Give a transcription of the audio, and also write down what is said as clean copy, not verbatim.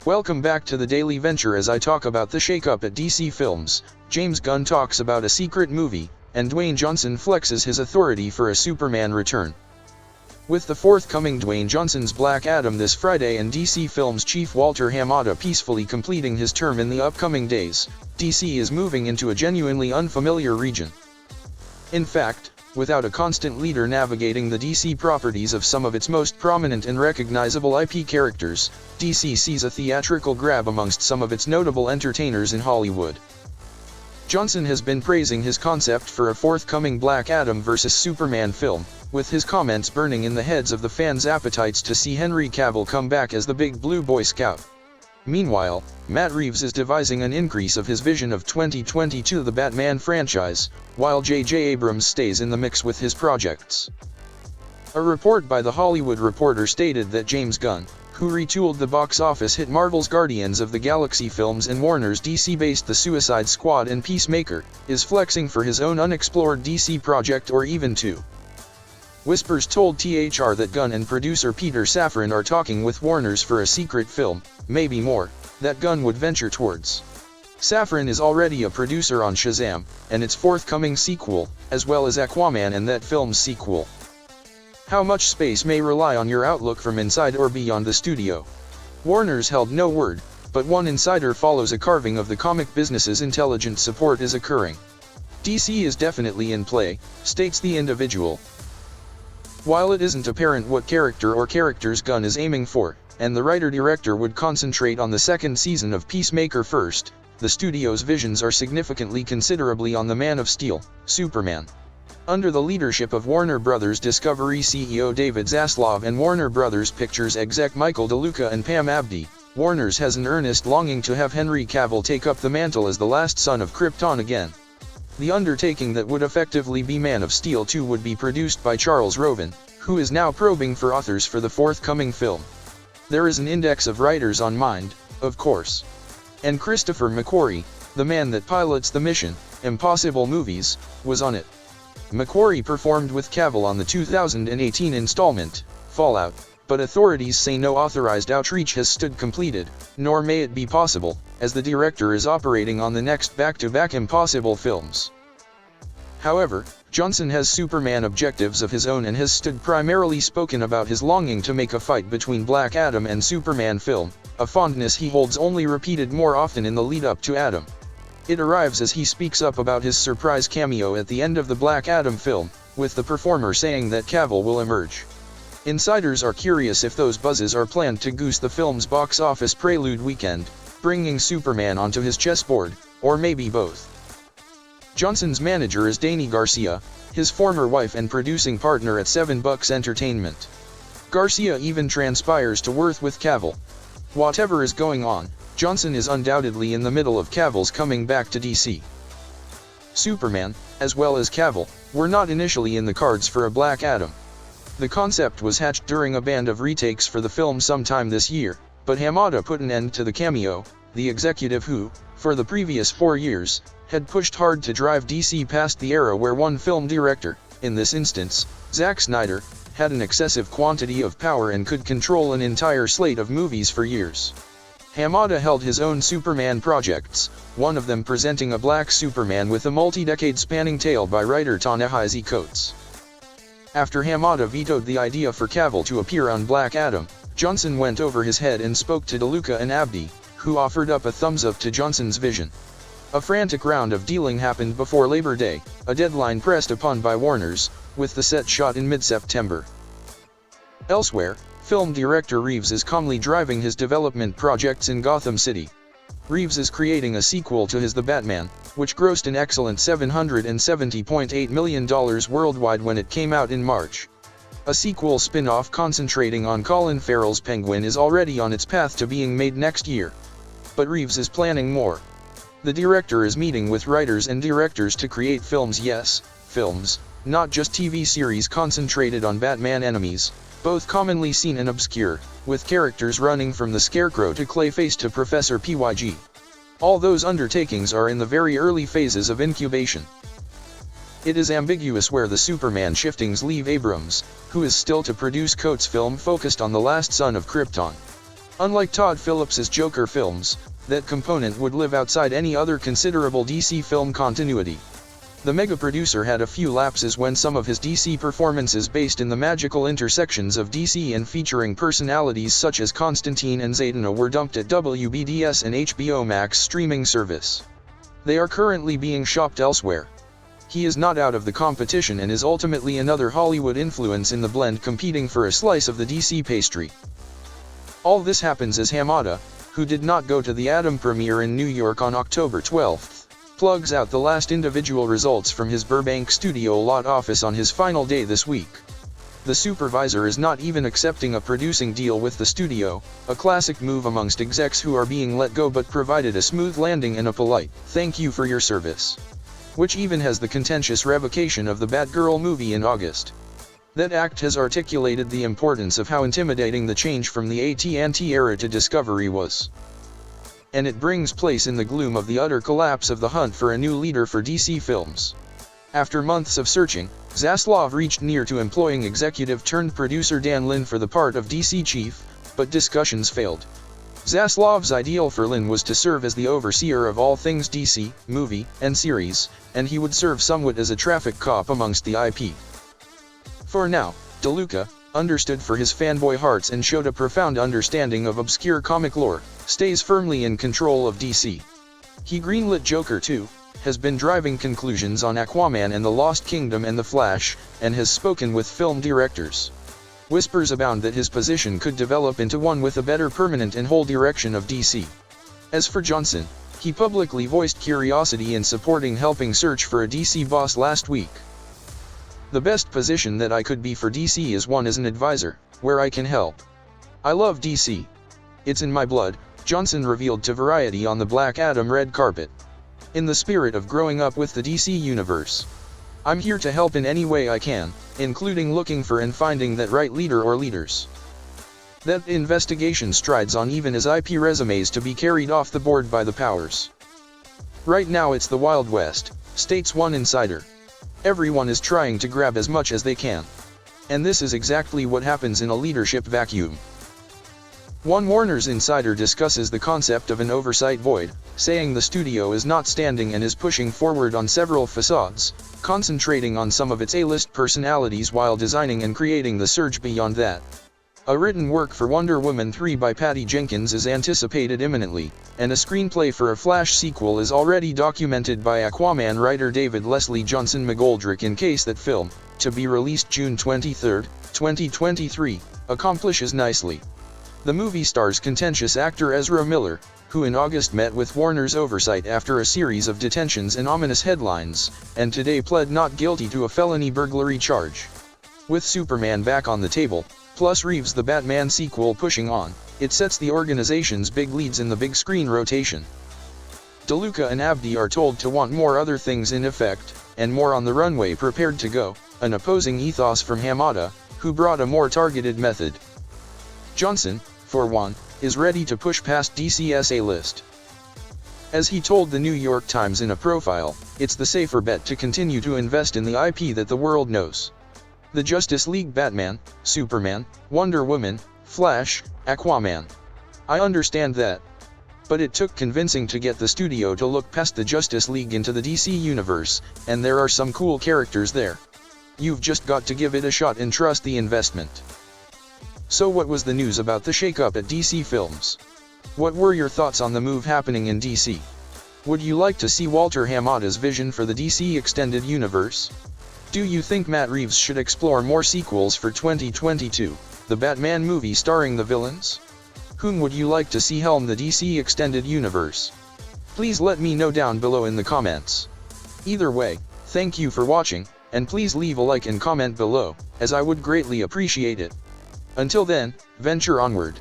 Welcome back to the Daily Venture as I talk about the shakeup at DC Films. James Gunn talks about a secret movie, and Dwayne Johnson flexes his authority for a Superman return. With the forthcoming Dwayne Johnson's Black Adam this Friday and DC Films chief Walter Hamada peacefully completing his term in the upcoming days, DC is moving into a genuinely unfamiliar region. In fact, without a constant leader navigating the DC properties of some of its most prominent and recognizable IP characters, DC sees a theatrical grab amongst some of its notable entertainers in Hollywood. Johnson has been praising his concept for a forthcoming Black Adam vs. Superman film, with his comments burning in the heads of the fans' appetites to see Henry Cavill come back as the big blue Boy Scout. Meanwhile, Matt Reeves is devising an increase of his vision of 2022 the Batman franchise, while J.J. Abrams stays in the mix with his projects. A report by The Hollywood Reporter stated that James Gunn, who retooled the box office hit Marvel's Guardians of the Galaxy films and Warner's DC-based The Suicide Squad and Peacemaker, is flexing for his own unexplored DC project or even two. Whispers told THR that Gunn and producer Peter Safran are talking with Warner's for a secret film, maybe more, that Gunn would venture towards. Safran is already a producer on Shazam, and its forthcoming sequel, as well as Aquaman and that film's sequel. How much space may rely on your outlook from inside or beyond the studio? Warner's held no word, but one insider follows a carving of the comic business's intelligent support is occurring. DC is definitely in play, states the individual. While it isn't apparent what character or characters Gunn is aiming for, and the writer-director would concentrate on the second season of Peacemaker first, the studio's visions are significantly considerably on the Man of Steel, Superman. Under the leadership of Warner Bros. Discovery CEO David Zaslav and Warner Bros. Pictures exec Michael DeLuca and Pam Abdi, Warner's has an earnest longing to have Henry Cavill take up the mantle as the last son of Krypton again. The undertaking that would effectively be Man of Steel 2 would be produced by Charles Roven, who is now probing for authors for the forthcoming film. There is an index of writers on Mind, of course. And Christopher McQuarrie, the man that pilots the Mission Impossible movies, was on it. McQuarrie performed with Cavill on the 2018 installment, Fallout, but authorities say no authorized outreach has stood completed, nor may it be possible, as the director is operating on the next back-to-back Impossible films. However, Johnson has Superman objectives of his own and has stood primarily spoken about his longing to make a fight between Black Adam and Superman film, a fondness he holds only repeated more often in the lead-up to Adam. It arrives as he speaks up about his surprise cameo at the end of the Black Adam film, with the performer saying that Cavill will emerge. Insiders are curious if those buzzes are planned to goose the film's box office prelude weekend, bringing Superman onto his chessboard, or maybe both. Johnson's manager is Dany Garcia, his former wife and producing partner at 7 Bucks Entertainment. Garcia even transpires to work with Cavill. Whatever is going on, Johnson is undoubtedly in the middle of Cavill's coming back to DC. Superman, as well as Cavill, were not initially in the cards for a Black Adam. The concept was hatched during a band of retakes for the film sometime this year, but Hamada put an end to the cameo, the executive who, for the previous 4 years, had pushed hard to drive DC past the era where one film director, in this instance, Zack Snyder, had an excessive quantity of power and could control an entire slate of movies for years. Hamada held his own Superman projects, one of them presenting a black Superman with a multi-decade spanning tale by writer Ta-Nehisi Coates. After Hamada vetoed the idea for Cavill to appear on Black Adam, Johnson went over his head and spoke to DeLuca and Abdi, who offered up a thumbs-up to Johnson's vision. A frantic round of dealing happened before Labor Day, a deadline pressed upon by Warner's, with the set shot in mid-September. Elsewhere, film director Reeves is calmly driving his development projects in Gotham City. Reeves is creating a sequel to his The Batman, which grossed an excellent $770.8 million worldwide when it came out in March. A sequel spin-off concentrating on Colin Farrell's Penguin is already on its path to being made next year. But Reeves is planning more. The director is meeting with writers and directors to create films, yes, films, not just TV series concentrated on Batman enemies, both commonly seen and obscure, with characters running from the Scarecrow to Clayface to Professor PYG. All those undertakings are in the very early phases of incubation. It is ambiguous where the Superman shiftings leave Abrams, who is still to produce Coates' film focused on the last son of Krypton. Unlike Todd Phillips's Joker films, that component would live outside any other considerable DC film continuity. The mega-producer had a few lapses when some of his DC performances based in the magical intersections of DC and featuring personalities such as Constantine and Zatanna were dumped at WBDS and HBO Max streaming service. They are currently being shopped elsewhere. He is not out of the competition and is ultimately another Hollywood influence in the blend competing for a slice of the DC pastry. All this happens as Hamada, who did not go to the Atom premiere in New York on October 12, plugs out the last individual results from his Burbank studio lot office on his final day this week. The supervisor is not even accepting a producing deal with the studio, a classic move amongst execs who are being let go, but provided a smooth landing and a polite, "Thank you for your service," which even has the contentious revocation of the Batgirl movie in August. That act has articulated the importance of how intimidating the change from the AT&T era to Discovery was. And it brings place in the gloom of the utter collapse of the hunt for a new leader for DC Films. After months of searching, Zaslav reached near to employing executive-turned-producer Dan Lin for the part of DC chief, but discussions failed. Zaslav's ideal for Lin was to serve as the overseer of all things DC, movie, and series, and he would serve somewhat as a traffic cop amongst the IP. For now, DeLuca, understood for his fanboy hearts and showed a profound understanding of obscure comic lore, stays firmly in control of DC. He greenlit Joker 2, has been driving conclusions on Aquaman and the Lost Kingdom and The Flash, and has spoken with film directors. Whispers abound that his position could develop into one with a better permanent and whole direction of DC. As for Johnson, he publicly voiced curiosity in supporting helping search for a DC boss last week. "The best position that I could be for DC is one as an advisor, where I can help. I love DC. It's in my blood," Johnson revealed to Variety on the Black Adam red carpet. "In the spirit of growing up with the DC universe, I'm here to help in any way I can, including looking for and finding that right leader or leaders. That investigation strides on even as IP resumes to be carried off the board by the powers. Right now it's the Wild West," states one insider. "Everyone is trying to grab as much as they can. And this is exactly what happens in a leadership vacuum." One Warner's insider discusses the concept of an oversight void, saying the studio is not standing and is pushing forward on several facades, concentrating on some of its A-list personalities while designing and creating the surge beyond that. A written work for Wonder Woman 3 by Patty Jenkins is anticipated imminently, and a screenplay for a Flash sequel is already documented by Aquaman writer David Leslie Johnson McGoldrick in case that film, to be released June 23, 2023, accomplishes nicely. The movie stars contentious actor Ezra Miller, who in August met with Warner's oversight after a series of detentions and ominous headlines, and today pled not guilty to a felony burglary charge. With Superman back on the table, plus Reeves' The Batman sequel pushing on, it sets the organization's big leads in the big screen rotation. DeLuca and Abdi are told to want more other things in effect, and more on the runway prepared to go, an opposing ethos from Hamada, who brought a more targeted method. Johnson, for one, is ready to push past DC's A-list. As he told the New York Times in a profile, it's the safer bet to continue to invest in the IP that the world knows. The Justice League, Batman, Superman, Wonder Woman, Flash, Aquaman. I understand that. But it took convincing to get the studio to look past the Justice League into the DC universe, and there are some cool characters there. You've just got to give it a shot and trust the investment. So what was the news about the shakeup at DC Films? What were your thoughts on the move happening in DC? Would you like to see Walter Hamada's vision for the DC Extended Universe? Do you think Matt Reeves should explore more sequels for 2022, the Batman movie starring the villains? Whom would you like to see helm the DC Extended Universe? Please let me know down below in the comments. Either way, thank you for watching, and please leave a like and comment below, as I would greatly appreciate it. Until then, venture onward.